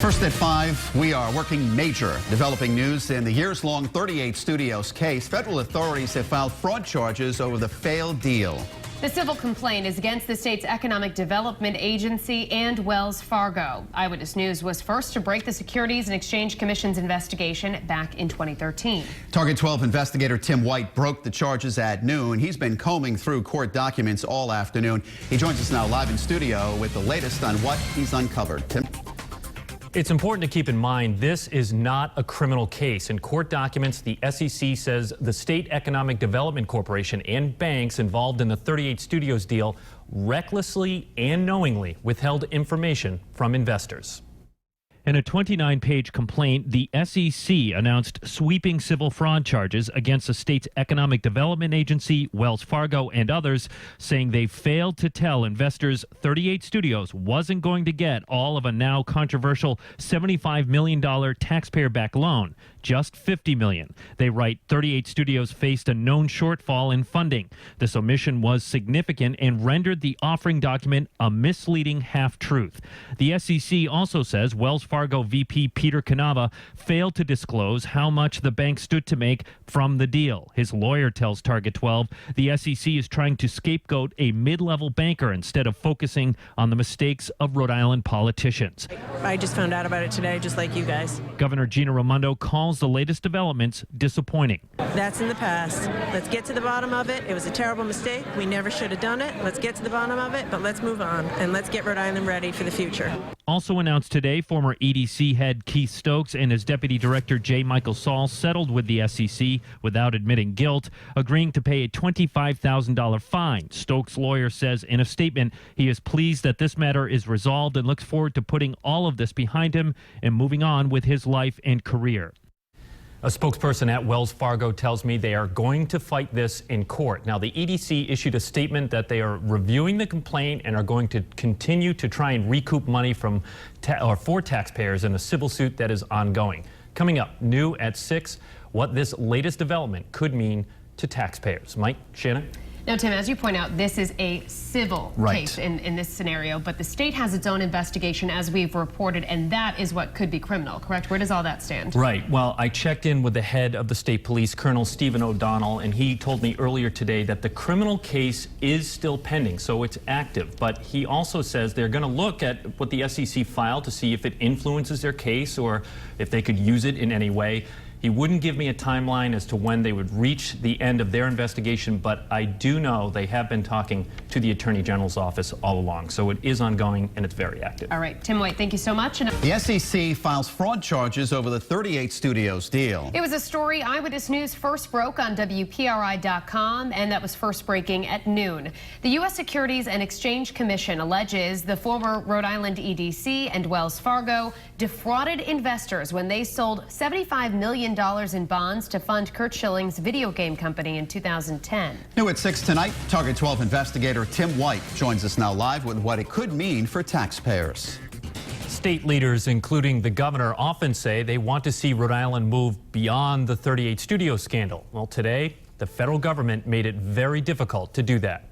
First at 5, we are working major developing news in the years-long 38 Studios case. Federal authorities have filed fraud charges over the failed deal. The civil complaint is against the state's Economic Development Agency and Wells Fargo. Eyewitness News was first to break the Securities and Exchange Commission's investigation back in 2013. Target 12 investigator Tim White broke the charges at noon. He's been combing through court documents all afternoon. He joins us now live in studio with the latest on what he's uncovered. Tim? It's important to keep in mind this is not a criminal case. In court documents, the SEC says the State Economic Development Corporation and banks involved in the 38 Studios deal recklessly and knowingly withheld information from investors. In a 29-page complaint, the SEC announced sweeping civil fraud charges against the state's Economic Development Agency, Wells Fargo, and others, saying they failed to tell investors 38 Studios wasn't going to get all of a now controversial $75 million taxpayer-backed loan, just $50 million. They write 38 Studios faced a known shortfall in funding. This omission was significant and rendered the offering document a misleading half-truth. The SEC also says Wells Fargo VP Peter Canava failed to disclose how much the bank stood to make from the deal. His lawyer tells Target 12 the SEC is trying to scapegoat a mid-level banker instead of focusing on the mistakes of Rhode Island politicians. I just found out about it today, just like you guys. Governor Gina Raimondo calls the latest developments disappointing. That's in the past. Let's get to the bottom of it. It was a terrible mistake. We never should have done it. Let's get to the bottom of it, but let's move on, and let's get Rhode Island ready for the future. Also announced today, former EDC head Keith Stokes and his deputy director J. Michael Saul settled with the SEC without admitting guilt, agreeing to pay a $25,000 fine. Stokes' lawyer says in a statement he is pleased that this matter is resolved and looks forward to putting all of this behind him and moving on with his life and career. A spokesperson at Wells Fargo tells me they are going to fight this in court. Now, the EDC issued a statement that they are reviewing the complaint and are going to continue to try and recoup money from for taxpayers in a civil suit that is ongoing. Coming up, new at 6, what this latest development could mean to taxpayers. Mike, Shannon? Now, Tim, as you point out, this is a civil case in this scenario, but the state has its own investigation, as we've reported, and that is what could be criminal, correct? Where does all that stand? Right. Well, I checked in with the head of the state police, Colonel Stephen O'Donnell, and he told me earlier today that the criminal case is still pending, so it's active. But he also says they're going to look at what the SEC filed to see if it influences their case or if they could use it in any way. He wouldn't give me a timeline as to when they would reach the end of their investigation, but I do know they have been talking to the Attorney General's office all along. So it is ongoing and it's very active. All right, Tim White, thank you so much. The SEC files fraud charges over the 38 Studios deal. It was a story Eyewitness News first broke on WPRI.com, and that was first breaking at noon. The U.S. Securities and Exchange Commission alleges the former Rhode Island EDC and Wells Fargo defrauded investors when they sold $75 million in bonds to fund Kurt Schilling's video game company in 2010. New at 6 tonight, Target 12 investigator Tim White joins us now live with what it could mean for taxpayers. State leaders, including the governor, often say they want to see Rhode Island move beyond the 38 Studios scandal. Well, today, the federal government made it very difficult to do that.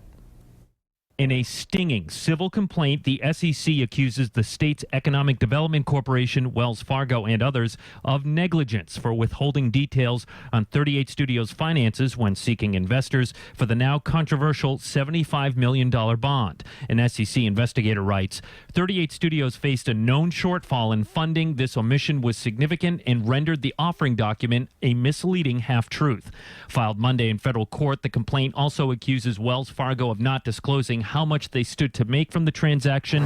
In a stinging civil complaint, the SEC accuses the state's Economic Development Corporation, Wells Fargo, and others of negligence for withholding details on 38 Studios' finances when seeking investors for the now controversial $75 million bond. An SEC investigator writes, 38 Studios faced a known shortfall in funding. This omission was significant and rendered the offering document a misleading half-truth. Filed Monday in federal court, the complaint also accuses Wells Fargo of not disclosing how much they stood to make from the transaction.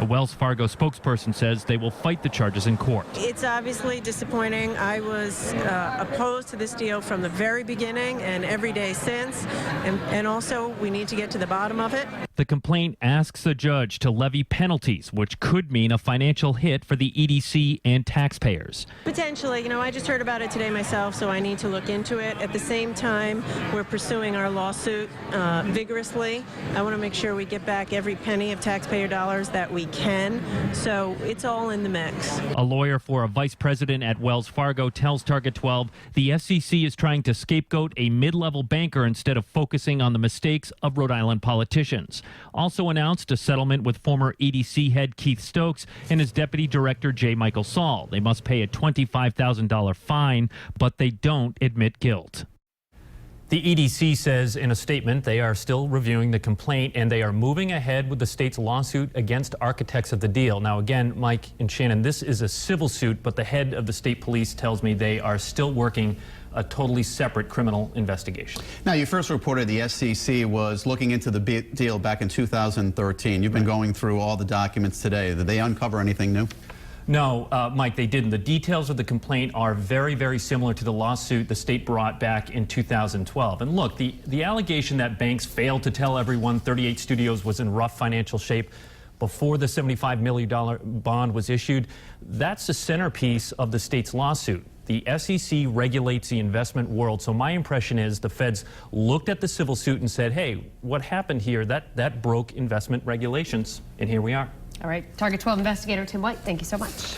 A Wells Fargo spokesperson says they will fight the charges in court. It's obviously disappointing. I was opposed to this deal from the very beginning and every day since. And also, we need to get to the bottom of it. The complaint asks the judge to levy penalties, which could mean a financial hit for the EDC and taxpayers. Potentially. You know, I just heard about it today myself, so I need to look into it. At the same time, we're pursuing our lawsuit vigorously. I want to make sure we get back every penny of taxpayer dollars that we we can. So it's all in the mix. A lawyer for a vice president at Wells Fargo tells Target 12 the SEC is trying to scapegoat a mid-level banker instead of focusing on the mistakes of Rhode Island politicians. Also announced a settlement with former EDC head Keith Stokes and his deputy director J. Michael Saul. They must pay a $25,000 fine, but they don't admit guilt. The EDC says in a statement they are still reviewing the complaint and they are moving ahead with the state's lawsuit against architects of the deal. Now, again, Mike and Shannon, this is a civil suit, but the head of the state police tells me they are still working a totally separate criminal investigation. Now, you first reported the SEC was looking into the deal back in 2013. You've been going through all the documents today. Did they uncover anything new? No, Mike, they didn't. The details of the complaint are very, very similar to the lawsuit the state brought back in 2012. And look, the allegation that banks failed to tell everyone 38 Studios was in rough financial shape before the $75 million bond was issued, that's the centerpiece of the state's lawsuit. The SEC regulates the investment world, so my impression is the feds looked at the civil suit and said, hey, what happened here, that broke investment regulations, and here we are. All right, Target 12 investigator Tim White, thank you so much.